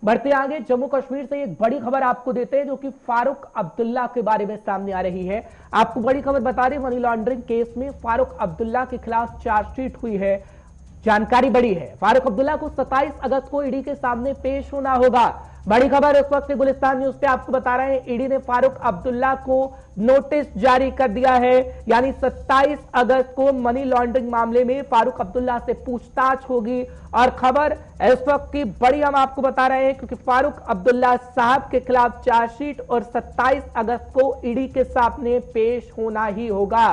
बढ़ते आगे जम्मू कश्मीर से एक बड़ी खबर आपको देते हैं जो कि फारूक अब्दुल्ला के बारे में सामने आ रही है। आपको बड़ी खबर बता दें, मनी लॉन्ड्रिंग केस में फारूक अब्दुल्ला के खिलाफ चार्जशीट हुई है। जानकारी बड़ी है, फारूक अब्दुल्ला को 27 अगस्त को ईडी के सामने पेश होना होगा। बड़ी खबर इस वक्त गुलिस्तान न्यूज पे आपको बता रहे हैं, ईडी ने फारूक अब्दुल्ला को नोटिस जारी कर दिया है। यानी 27 अगस्त को मनी लॉन्ड्रिंग मामले में फारूक अब्दुल्ला से पूछताछ होगी। और खबर इस वक्त की बड़ी हम आपको बता रहे हैं क्योंकि फारूक अब्दुल्ला साहब के खिलाफ चार्जशीट और 27 अगस्त को ईडी के सामने पेश होना ही होगा।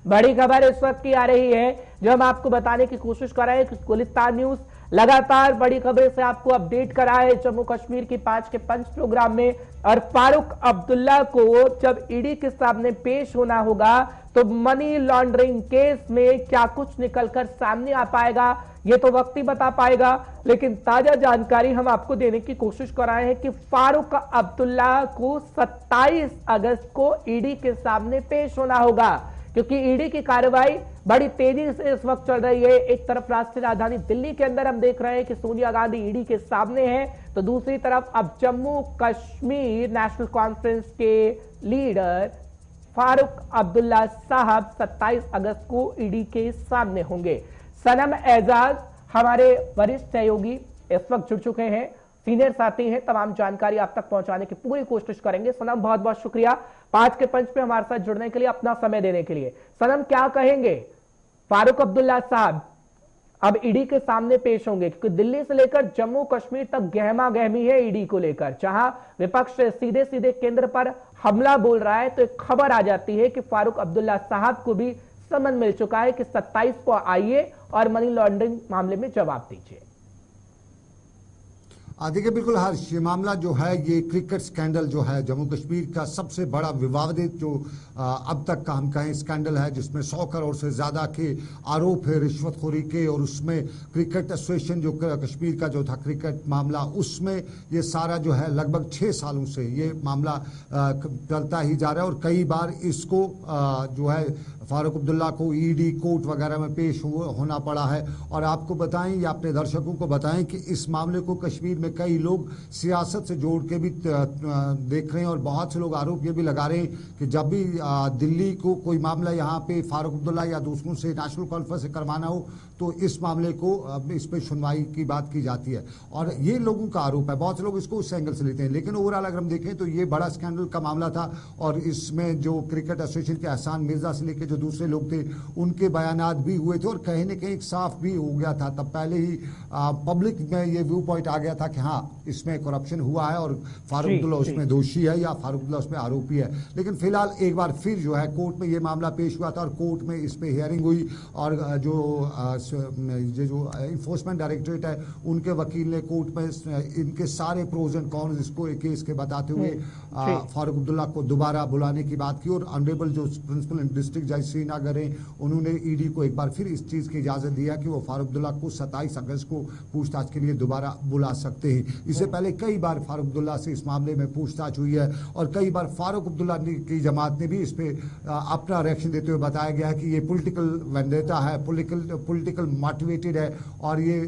बड़ी खबर इस वक्त की आ रही है जो हम आपको बताने की कोशिश कर रहे हैं कि गुलिस्तान न्यूज लगातार बड़ी खबरें से आपको अपडेट करा है जम्मू कश्मीर की 5 के पंच प्रोग्राम में। और फारूक अब्दुल्ला को जब ईडी के सामने पेश होना होगा तो मनी लॉन्ड्रिंग केस में क्या कुछ निकलकर सामने आ पाएगा ये तो वक्त ही बता पाएगा। लेकिन ताजा जानकारी हम आपको देने की कोशिश कर रहे हैं कि फारूक अब्दुल्ला को 27 अगस्त को ईडी के सामने पेश होना होगा क्योंकि ईडी की कार्रवाई बड़ी तेजी से इस वक्त चल रही है। एक तरफ राष्ट्रीय राजधानी दिल्ली के अंदर हम देख रहे हैं कि सोनिया गांधी ईडी के सामने है, तो दूसरी तरफ अब जम्मू कश्मीर नेशनल कॉन्फ्रेंस के लीडर फारूक अब्दुल्ला साहब 27 अगस्त को ईडी के सामने होंगे। सनम एजाज हमारे वरिष्ठ सहयोगी इस वक्त जुड़ चुके हैं, सीनियर साथी हैं, तमाम जानकारी आप तक पहुंचाने की पूरी कोशिश करेंगे। सनम बहुत बहुत शुक्रिया 5 के पंच पे हमारे साथ जुड़ने के लिए, अपना समय देने के लिए। सनम क्या कहेंगे, फारूक अब्दुल्ला साहब अब ईडी के सामने पेश होंगे क्योंकि दिल्ली से लेकर जम्मू कश्मीर तक गहमा गहमी है ईडी को लेकर, जहां विपक्ष सीधे सीधे केंद्र पर हमला बोल रहा है तो एक खबर आ जाती है कि फारूक अब्दुल्ला साहब को भी समन मिल चुका है कि 27 को आइए और मनी लॉन्ड्रिंग मामले में जवाब दीजिए। देखिए बिल्कुल हर्ष, ये मामला जो है ये क्रिकेट स्कैंडल जो है जम्मू कश्मीर का सबसे बड़ा विवादित जो अब तक का हम कहें स्कैंडल है, जिसमें 100 करोड़ से ज़्यादा के आरोप है रिश्वतखोरी के। और उसमें क्रिकेट एसोसिएशन जो कश्मीर का जो था क्रिकेट मामला, उसमें ये सारा जो है लगभग 6 सालों से ये मामला चलता ही जा रहा है। और कई बार इसको जो है फारूक अब्दुल्ला को ईडी कोर्ट वगैरह में पेश होना पड़ा है। और आपको बताएं या अपने दर्शकों को बताएं कि इस मामले को कश्मीर में कई लोग सियासत से जोड़ के भी देख रहे हैं। और बहुत से लोग आरोप ये भी लगा रहे हैं कि जब भी दिल्ली को कोई मामला यहाँ पे फारूक अब्दुल्ला या दूसरों से नेशनल कॉन्फ्रेंस से करवाना हो तो इस मामले को इस पर सुनवाई की बात की जाती है। और ये लोगों का आरोप है, बहुत से लोग इसको उस एंगल से लेते हैं। लेकिन ओवरऑल अगर हम देखें तो ये बड़ा स्कैंडल का मामला था। और इसमें जो क्रिकेट एसोसिएशन के एहसान मिर्जा से लेकर जो दूसरे लोग थे उनके बयानात भी हुए थे और कहीं न कहीं साफ भी हो गया था। तब पहले ही पब्लिक में ये व्यू पॉइंट आ गया था कि हाँ इसमें करप्शन हुआ है और फारूक अब्दुल्ला उसमें दोषी है या फारूक अब्दुल्ला उसमें आरोपी है। लेकिन फिलहाल एक बार फिर जो है कोर्ट में ये मामला पेश हुआ था और कोर्ट में इस पे हियरिंग हुई। और जो इन्फोर्समेंट डायरेक्टरेट है उनके वकील ने कोर्ट में इनके सारे प्रोज एंड कॉन्स इसको एक केस के बताते हुए फारूक अब्दुल्ला को दोबारा बुलाने की बात की। और ऑनरेबल जो प्रिंसिपल डिस्ट्रिक्ट जज श्रीनगर है उन्होंने ईडी को एक बार फिर इस चीज की इजाजत दिया कि वो फारूक अब्दुल्ला को 27 अगस्त को पूछताछ के लिए दोबारा बुला सकते हैं। इससे पहले कई बार फारूक अब्दुल्ला से इस मामले में पूछताछ हुई है और कई बार फारूक अब्दुल्ला की जमात ने भी इस पे अपना रिएक्शन देते हुए बताया गया है कि ये पॉलिटिकल वेंडेटा है, पॉलिटिकल मोटिवेटेड है और ये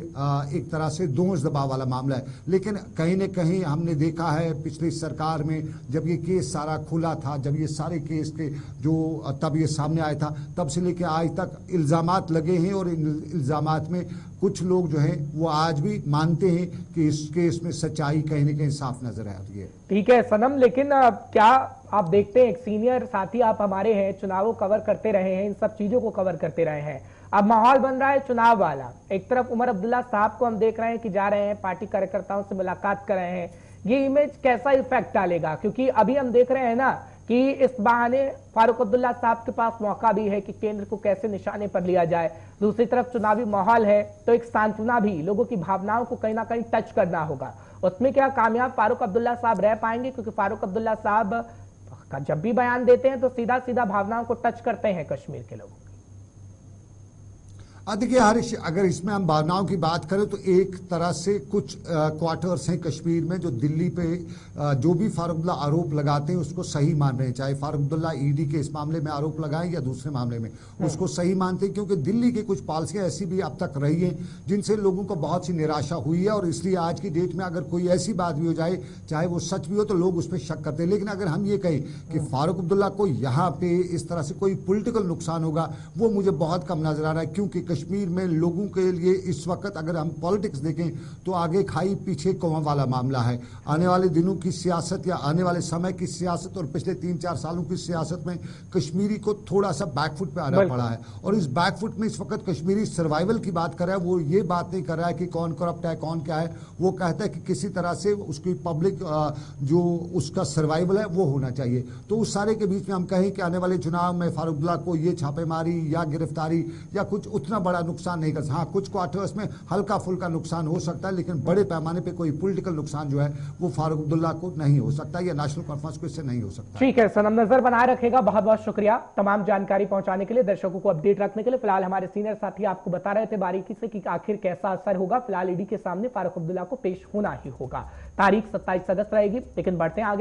एक तरह से दोष दबाव वाला मामला है। लेकिन कहीं न कहीं हमने देखा है पिछली सरकार में जब ये केस सारा खुला था, जब ये सारे केस के जो तब ये सामने आया था, तब से लेकर आज तक इल्जामात लगे हैं और इन इल्जामात में कुछ लोग जो हैं वो आज भी मानते हैं कि इस केस में सच्चाई कहीं न कहीं साफ नजर आ रही है। ठीक है सनम, लेकिन क्या आप देखते हैं, एक सीनियर साथी आप हमारे हैं, चुनाव कवर करते रहे हैं, इन सब चीजों को कवर करते रहे हैं, अब माहौल बन रहा है चुनाव वाला। एक तरफ उमर अब्दुल्ला साहब को हम देख रहे हैं कि जा रहे हैं, पार्टी कार्यकर्ताओं से मुलाकात कर रहे हैं, ये इमेज कैसा इफेक्ट डालेगा? क्योंकि अभी हम देख रहे हैं ना कि इस बहाने फारूक अब्दुल्ला साहब के पास मौका भी है कि केंद्र को कैसे निशाने पर लिया जाए, दूसरी तरफ चुनावी माहौल है तो एक सांत्वना भी, लोगों की भावनाओं को कहीं ना कहीं टच करना होगा। उसमें क्या कामयाब फारूक अब्दुल्ला साहब रह पाएंगे? क्योंकि फारूक अब्दुल्ला साहब जब भी बयान देते हैं तो सीधा सीधा भावनाओं को टच करते हैं कश्मीर के लोगों। देखिए हरीश, अगर इसमें हम भावनाओं की बात करें तो एक तरह से कुछ क्वार्टर्स हैं कश्मीर में जो दिल्ली पे जो भी फारूक अब्दुल्ला आरोप लगाते हैं उसको सही मान रहे हैं, चाहे फारूक अब्दुल्ला ईडी के इस मामले में आरोप लगाएं या दूसरे मामले में, उसको सही मानते हैं। क्योंकि दिल्ली की कुछ पॉलिसियां ऐसी भी अब तक रही हैं जिनसे लोगों को बहुत सी निराशा हुई है, और इसलिए आज की डेट में अगर कोई ऐसी बात भी हो जाए, चाहे वो सच भी हो, तो लोग उस पर शक करते हैं। लेकिन अगर हम ये कहें कि फारूक अब्दुल्ला को यहाँ पे इस तरह से कोई पॉलिटिकल नुकसान होगा, वो मुझे बहुत कम नजर आ रहा है। क्योंकि कश्मीर में लोगों के लिए इस वक्त अगर हम पॉलिटिक्स देखें तो आगे खाई पीछे कुआं वाला मामला है। आने वाले दिनों की सियासत या आने वाले समय की सियासत और पिछले 3-4 सालों की सियासत में कश्मीरी को थोड़ा सा बैकफुट पे आना पड़ा है, और इस बैकफुट में इस वक्त कश्मीरी सर्वाइवल की बात कर रहा है। वो ये बात नहीं कर रहा है कि कौन करप्ट है कौन क्या है, वो कहता है कि किसी तरह से उसकी पब्लिक जो उसका सर्वाइवल है वो होना चाहिए। तो उस सारे के बीच में हम कहें कि आने वाले चुनाव में फारूक अब्दुल्ला को ये छापेमारी या गिरफ्तारी या कुछ उतना बड़ा नुकसान नहीं कर सकता। हाँ, कुछ क्वार्टर्स में हल्का फुल्का नुकसान हो सकता है, लेकिन बड़े पैमाने पे कोई पॉलिटिकल नुकसान जो है वो फारूक अब्दुल्ला को नहीं हो सकता, या नेशनल कॉन्फ्रेंस को इससे नहीं हो सकता। ठीक है सनम, नजर बनाए रखेगा। बहुत बहुत शुक्रिया तमाम जानकारी पहुंचाने के लिए, दर्शकों को अपडेट रखने के लिए। फिलहाल हमारे सीनियर साथी आपको बता रहे थे बारीकी से कि आखिर कैसा असर होगा। फिलहाल ईडी के सामने फारूक अब्दुल्ला को पेश होना ही होगा। तारीख 27 अगस्त रहेगी, लेकिन बढ़ते हैं आगे।